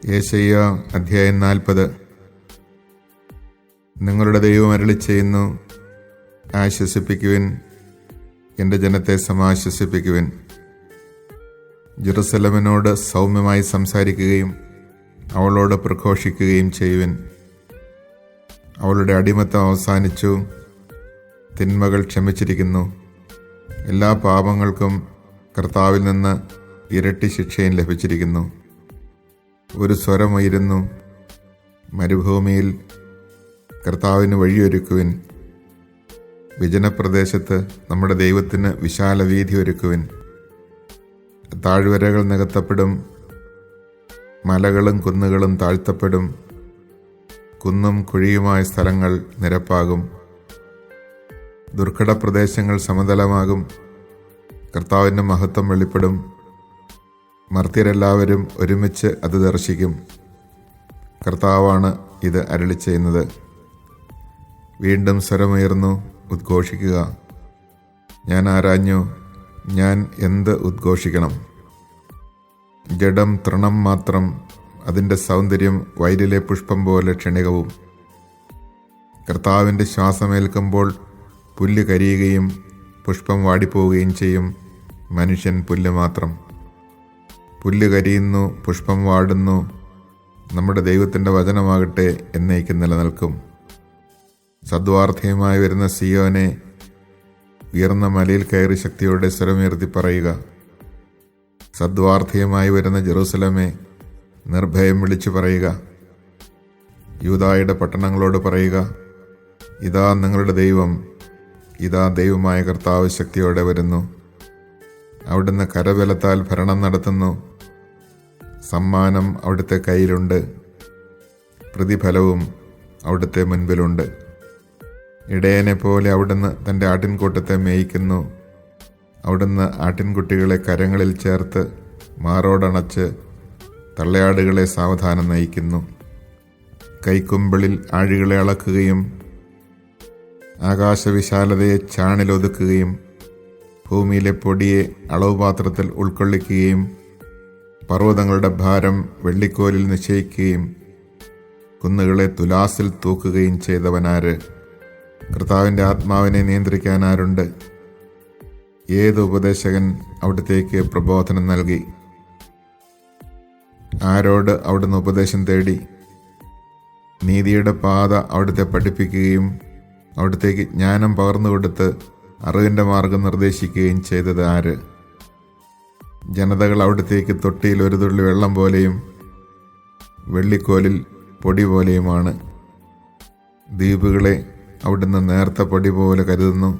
യെശയ്യാ അധ്യായം 40. നിങ്ങളുടെ ദൈവം അരുളിച്ചെയ്യുന്നു, ആശ്വസിപ്പിക്കുവിൻ, എൻ്റെ ജനത്തെ സമാശ്വസിപ്പിക്കുവിൻ. ജെറുസലേമിനോട് സൗമ്യമായി സംസാരിക്കുകയും അവളോട് പ്രഘോഷിക്കുകയും ചെയ്യുവിൻ. അവളുടെ അടിമത്തം അവസാനിച്ചു, തിന്മകൾ ക്ഷമിച്ചിരിക്കുന്നു. എല്ലാ പാപങ്ങൾക്കും കർത്താവിൽ നിന്ന് ഇരട്ടി ശിക്ഷയും ലഭിച്ചിരിക്കുന്നു. ഒരു സ്വരമുയരുന്നു, മരുഭൂമിയിൽ കർത്താവിന് വഴിയൊരുക്കുവിൻ. വിജനപ്രദേശത്ത് നമ്മുടെ ദൈവത്തിന് വിശാല വീഥി ഒരുക്കുവിൻ. താഴ്വരകൾ നികത്തപ്പെടും, മലകളും കുന്നുകളും താഴ്ത്തപ്പെടും, കുന്നും കുഴിയുമായ സ്ഥലങ്ങൾ നിരപ്പാകും. ദുർഘട പ്രദേശങ്ങൾ സമതലമാകും. കർത്താവിൻ്റെ മഹത്വം വെളിപ്പെടും. മർത്യരെല്ലാവരും ഒരുമിച്ച് അത് ദർശിക്കും. കർത്താവാണ് ഇത് അരുളിച്ചെയ്യുന്നത്. വീണ്ടും സ്വരമുയർന്നു ഉദ്ഘോഷിക്കുക. ഞാൻ ആരാഞ്ഞു, ഞാൻ എന്ത് ഉദ്ഘോഷിക്കണം? ജഡം തൃണം മാത്രം, അതിൻ്റെ സൗന്ദര്യം വയലിലെ പുഷ്പം പോലെ ക്ഷണികവും. കർത്താവിൻ്റെ ശ്വാസമേൽക്കുമ്പോൾ പുല്ല് കരിയുകയും പുഷ്പം വാടിപ്പോവുകയും ചെയ്യും. മനുഷ്യൻ പുല്ല് മാത്രം. പുല്ല് കരിയുന്നു, പുഷ്പം വാടുന്നു. നമ്മുടെ ദൈവത്തിൻ്റെ വചനമാകട്ടെ എന്നേക്കും നിലനിൽക്കും. സദ്വാർദ്ധയുമായി വരുന്ന സിയോനെ, ഉയർന്ന മലയിൽ കയറി ശക്തിയോടെ സ്വരമുയർത്തി പറയുക. സദ്വാർദ്ധയുമായി വരുന്ന ജെറുസലേമേ, നിർഭയം വിളിച്ചു പറയുക. യൂദായുടെ പട്ടണങ്ങളോട് പറയുക, ഇതാ നിങ്ങളുടെ ദൈവം, ഇതാ ദൈവമായ കർത്താവ് ശക്തിയോടെ വരുന്നു. അവിടുന്ന് കരബലത്താൽ ഭരണം നടത്തുന്നു. സമ്മാനം അവിടുത്തെ കയ്യിലുണ്ട്, പ്രതിഫലവും അവിടുത്തെ മുൻപിലുണ്ട്. ഇടയനെ പോലെ അവിടുന്ന് തൻ്റെ ആട്ടിൻകൂട്ടത്തെ മേയിക്കുന്നു. അവിടുന്ന് ആട്ടിൻകുട്ടികളെ കരങ്ങളിൽ ചേർത്ത് മാറോടണച്ച് തള്ളയാടുകളെ സാവധാനം നയിക്കുന്നു. കൈക്കുമ്പിളിൽ ആഴികളെ അളക്കുകയും ആകാശവിശാലതയെ ചാണിലൊതുക്കുകയും ഭൂമിയിലെ പൊടിയെ അളവുപാത്രത്തിൽ ഉൾക്കൊള്ളിക്കുകയും പർവ്വതങ്ങളുടെ ഭാരം വെള്ളിക്കോലിൽ നിശ്ചയിക്കുകയും കുന്നുകളെ തുലാസിൽ തൂക്കുകയും ചെയ്തവനാര്? കർത്താവിൻ്റെ ആത്മാവിനെ നിയന്ത്രിക്കാൻ ആരുണ്ട്? ഏത് ഉപദേശകൻ അവിടത്തേക്ക് പ്രബോധനം നൽകി? ആരോട് അവിടുന്ന് ഉപദേശം തേടി? നീതിയുടെ പാത അവിടുത്തെ പഠിപ്പിക്കുകയും അവിടത്തേക്ക് ജ്ഞാനം പകർന്നുകൊടുത്ത് അറിവിൻ്റെ മാർഗം നിർദ്ദേശിക്കുകയും ചെയ്തത് ആര്? ജനതകൾ അവിടത്തേക്ക് തൊട്ടിയിൽ ഒരു തുള്ളി വെള്ളം പോലെയും വെള്ളിക്കോലിൽ പൊടി പോലെയുമാണ്. ദ്വീപുകളെ അവിടുന്ന് നേർത്ത പൊടി പോലെ കരുതുന്നു.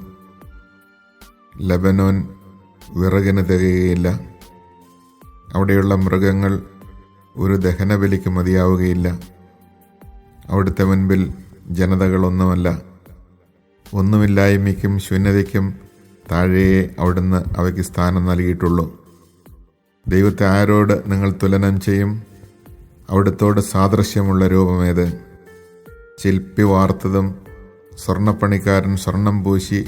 ലബനോൻ വിറകിന് തികയുകയില്ല. അവിടെയുള്ള മൃഗങ്ങൾ ഒരു ദഹനബലിക്ക് മതിയാവുകയില്ല. അവിടുത്തെ മുൻപിൽ ജനതകളൊന്നുമല്ല. ഒന്നുമില്ലായ്മയ്ക്കും ശൂന്യതയ്ക്കും താഴെയേ അവിടുന്ന് അവയ്ക്ക് സ്ഥാനം നൽകിയിട്ടുള്ളൂ. ദൈവത്തെ ആരോട് നിങ്ങൾ തുലനം ചെയ്യും? അവിടുത്തോട് സാദൃശ്യമുള്ള രൂപമേത്? ശില്പി വാർത്തതും സ്വർണ്ണപ്പണിക്കാരൻ സ്വർണം പൂശി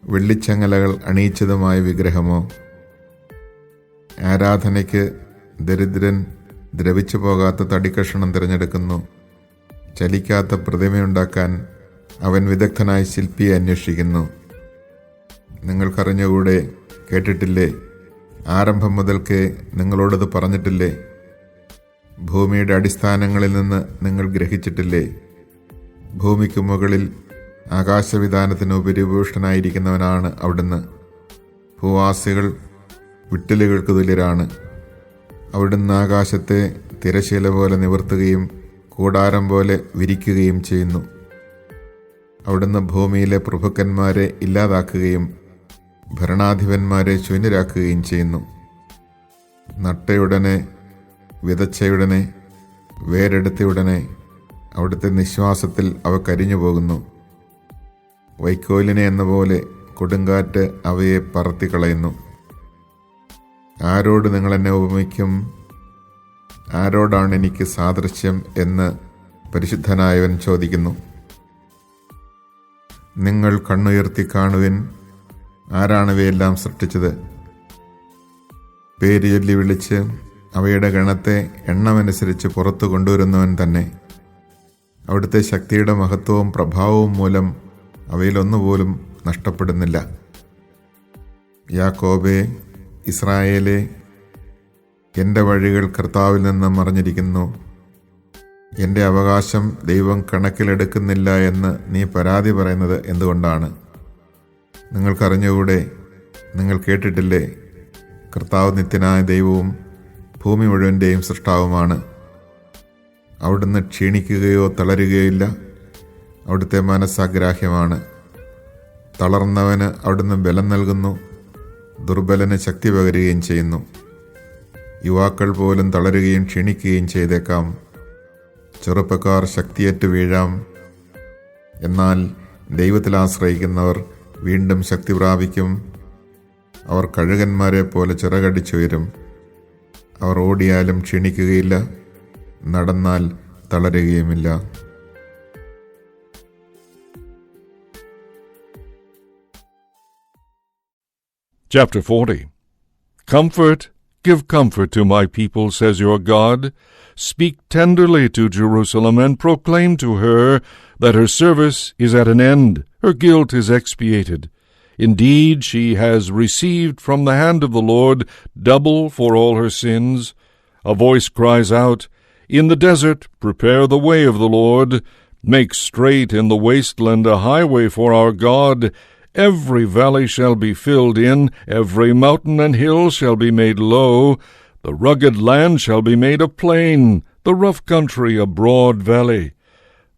വെള്ളിച്ചങ്ങലകൾ അണിയിച്ചതുമായ വിഗ്രഹമോ? ആരാധനയ്ക്ക് ദരിദ്രൻ ദ്രവിച്ചു പോകാത്ത തടിക്കഷണം തിരഞ്ഞെടുക്കുന്നു. ചലിക്കാത്ത പ്രതിമയുണ്ടാക്കാൻ അവൻ വിദഗ്ധനായ ശില്പിയെ അന്വേഷിക്കുന്നു. നിങ്ങൾക്കറിഞ്ഞുകൂടെ? കേട്ടിട്ടില്ലേ? ആരംഭം മുതൽക്കേ നിങ്ങളോടത് പറഞ്ഞിട്ടില്ലേ? ഭൂമിയുടെ അടിസ്ഥാനങ്ങളിൽ നിന്ന് നിങ്ങൾ ഗ്രഹിച്ചിട്ടില്ലേ? ഭൂമിക്ക് മുകളിൽ ആകാശവിധാനത്തിന് ഉപരിഭൂഷണനായിരിക്കുന്നവനാണ് അവിടുന്ന്. ഭൂവാസികൾ വിട്ടലുകൾക്ക് തുല്യരാണ്. അവിടുന്ന് ആകാശത്തെ തിരശീല പോലെ നിവർത്തുകയും കൂടാരം പോലെ വിരിക്കുകയും ചെയ്യുന്നു. അവിടുന്ന് ഭൂമിയിലെ പ്രഭുക്കന്മാരെ ഇല്ലാതാക്കുകയും ഭരണാധിപന്മാരെ ശൂന്യരാക്കുകയും ചെയ്യുന്നു. നട്ടയുടനെ, വിതച്ചയുടനെ, വേരെടുത്തയുടനെ അവിടുത്തെ നിശ്വാസത്തിൽ അവ കരിഞ്ഞു പോകുന്നു. വൈക്കോലിനെ എന്ന പോലെ കൊടുങ്കാറ്റ് അവയെ പറത്തിക്കളയുന്നു. ആരോട് നിങ്ങൾ എന്നെ ഉപമിക്കും? ആരോടാണ് എനിക്ക് സാദൃശ്യം എന്ന് പരിശുദ്ധനായവൻ ചോദിക്കുന്നു. നിങ്ങൾ കണ്ണുയർത്തി കാണുവിൻ, ആരാണിവയെല്ലാം സൃഷ്ടിച്ചത്? പേര് ചൊല്ലി വിളിച്ച് അവയുടെ ഗണത്തെ എണ്ണമനുസരിച്ച് പുറത്തു കൊണ്ടുവരുന്നവൻ തന്നെ. അവിടുത്തെ ശക്തിയുടെ മഹത്വവും പ്രഭാവവും മൂലം അവയിലൊന്നുപോലും നഷ്ടപ്പെടുന്നില്ല. യാക്കോബേ, ഇസ്രായേലേ, എൻ്റെ വഴികൾ കർത്താവിൽ നിന്ന് മറഞ്ഞിരിക്കുന്നു. എൻ്റെ അവകാശം ദൈവം കണക്കിലെടുക്കുന്നില്ല എന്ന് നീ പരാതി പറയുന്നത് എന്തുകൊണ്ടാണ്? നിങ്ങൾക്കറിഞ്ഞുകൂടെ? നിങ്ങൾ കേട്ടിട്ടില്ലേ? കർത്താവ് നിത്യനായ ദൈവവും ഭൂമി മുഴുവൻ്റെയും സൃഷ്ടാവുമാണ്. അവിടുന്ന് ക്ഷീണിക്കുകയോ തളരുകയോ ഇല്ല. അവിടുത്തെ മനസ്സാഗ്രാഹ്യമാണ്. തളർന്നവന് അവിടുന്ന് ബലം നൽകുന്നു, ദുർബലന് ശക്തി പകരുകയും ചെയ്യുന്നു. യുവാക്കൾ പോലും തളരുകയും ക്ഷീണിക്കുകയും ചെയ്തേക്കാം. ചെറുപ്പക്കാർ ശക്തിയേറ്റ് വീഴാം. എന്നാൽ ദൈവത്തിൽ ആശ്രയിക്കുന്നവർ വീണ്ടും ശക്തി പ്രാപിക്കും. അവർ കഴുകന്മാരെ പോലെ ചിറകടിച്ചുയരും. അവർ ഓടിയാലും ക്ഷീണിക്കുകയില്ല, നടന്നാൽ തളരുകയുമില്ല. Chapter 40. Give comfort to my people, says your God. Speak tenderly to Jerusalem and proclaim to her that her service is at an end, her guilt is expiated. Indeed, she has received from the hand of the Lord double for all her sins. A voice cries out, "In the desert prepare the way of the Lord. Make straight in the wasteland a highway for our God. Every valley shall be filled in, every mountain and hill shall be made low. The rugged land shall be made a plain, the rough country a broad valley.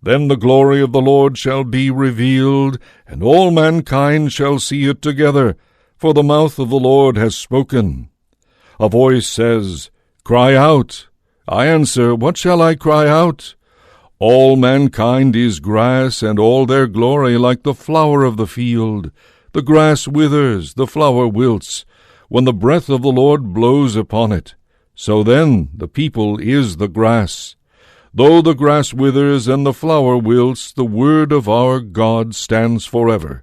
Then the glory of the Lord shall be revealed, and all mankind shall see it together, for the mouth of the Lord has spoken." A voice says, "Cry out." I answer, "What shall I cry out?" All mankind is grass, and all their glory like the flower of the field. The grass withers, the flower wilts, when the breath of the Lord blows upon it. So then the people is the grass. Though the grass withers and the flower wilts, the word of our God stands forever.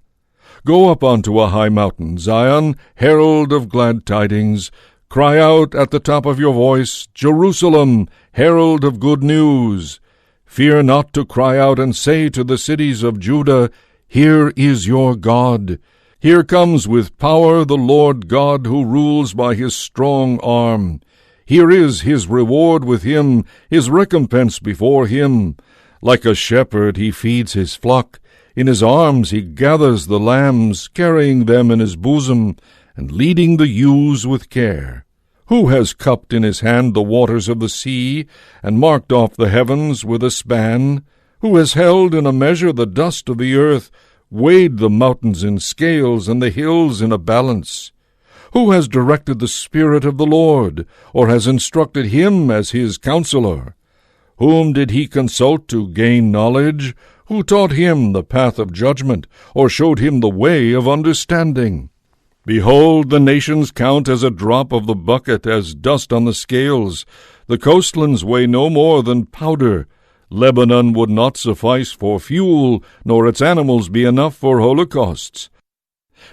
Go up unto a high mountain, Zion, herald of glad tidings. Cry out at the top of your voice, Jerusalem, herald of good news. Fear not to cry out and say to the cities of Judah, "Here is your God." Here comes with power the Lord God who rules by his strong arm. Here is his reward with him, his recompense before him. Like a shepherd he feeds his flock. In his arms he gathers the lambs, carrying them in his bosom, and leading the ewes with care. Who has cupped in his hand the waters of the sea, and marked off the heavens with a span? Who has held in a measure the dust of the earth, weighed the mountains in scales, and the hills in a balance? Who has directed the Spirit of the Lord, or has instructed him as his counselor? Whom did he consult to gain knowledge? Who taught him the path of judgment, or showed him the way of understanding? Behold, the nations count as a drop of the bucket, as dust on the scales. The coastlands weigh no more than powder. Lebanon would not suffice for fuel, nor its animals be enough for holocausts.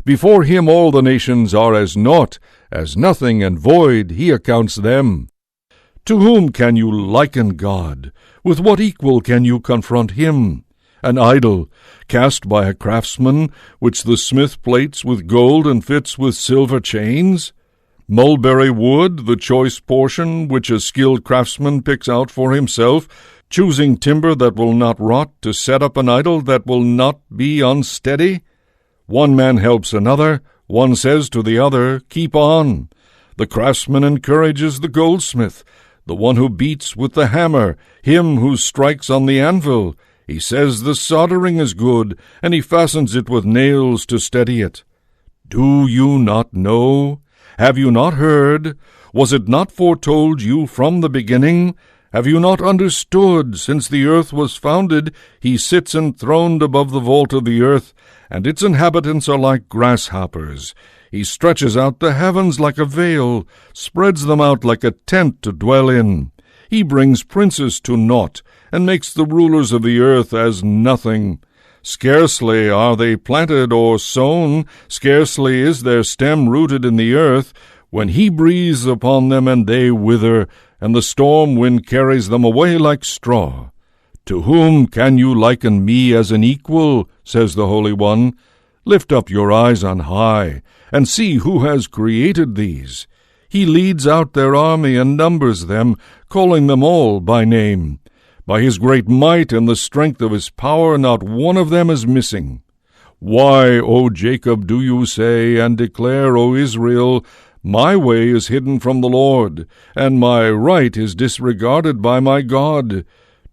Before him all the nations are as naught, as nothing and void he accounts them. To whom can you liken God? With what equal can you confront him? An idol, cast by a craftsman, which the smith plates with gold and fits with silver chains? Mulberry wood, the choice portion, which a skilled craftsman picks out for himself, choosing timber that will not rot to set up an idol that will not be unsteady? One man helps another, one says to the other, "Keep on." The craftsman encourages the goldsmith, the one who beats with the hammer, him who strikes on the anvil. He says the soldering is good, and he fastens it with nails to steady it. Do you not know? Have you not heard? Was it not foretold you from the beginning? Have you not understood? Since the earth was founded, he sits enthroned above the vault of the earth, and its inhabitants are like grasshoppers. He stretches out the heavens like a veil, spreads them out like a tent to dwell in. He brings princes to naught, and makes the rulers of the earth as nothing. Scarcely are they planted or sown, scarcely is their stem rooted in the earth, when he breathes upon them and they wither, and the storm wind carries them away like straw. To whom can you liken me as an equal, says the Holy One? Lift up your eyes on high, and see who has created these. He leads out their army and numbers them, calling them all by name. By his great might and the strength of his power, not one of them is missing. Why, O Jacob, do you say, and declare, O Israel, my way is hidden from the Lord, and my right is disregarded by my God?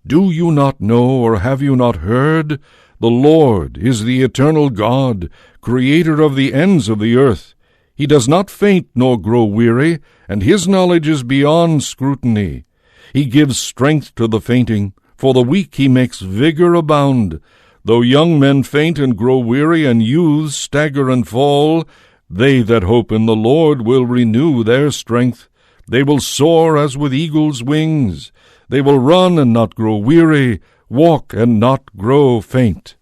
Do you not know, or have you not heard? The Lord is the eternal God, creator of the ends of the earth. He does not faint nor grow weary, and his knowledge is beyond scrutiny. He gives strength to the fainting, for the weak he makes vigor abound. Though young men faint and grow weary, and youths stagger and fall, they that hope in the Lord will renew their strength. They will soar as with eagles' wings. They will run and not grow weary, walk and not grow faint.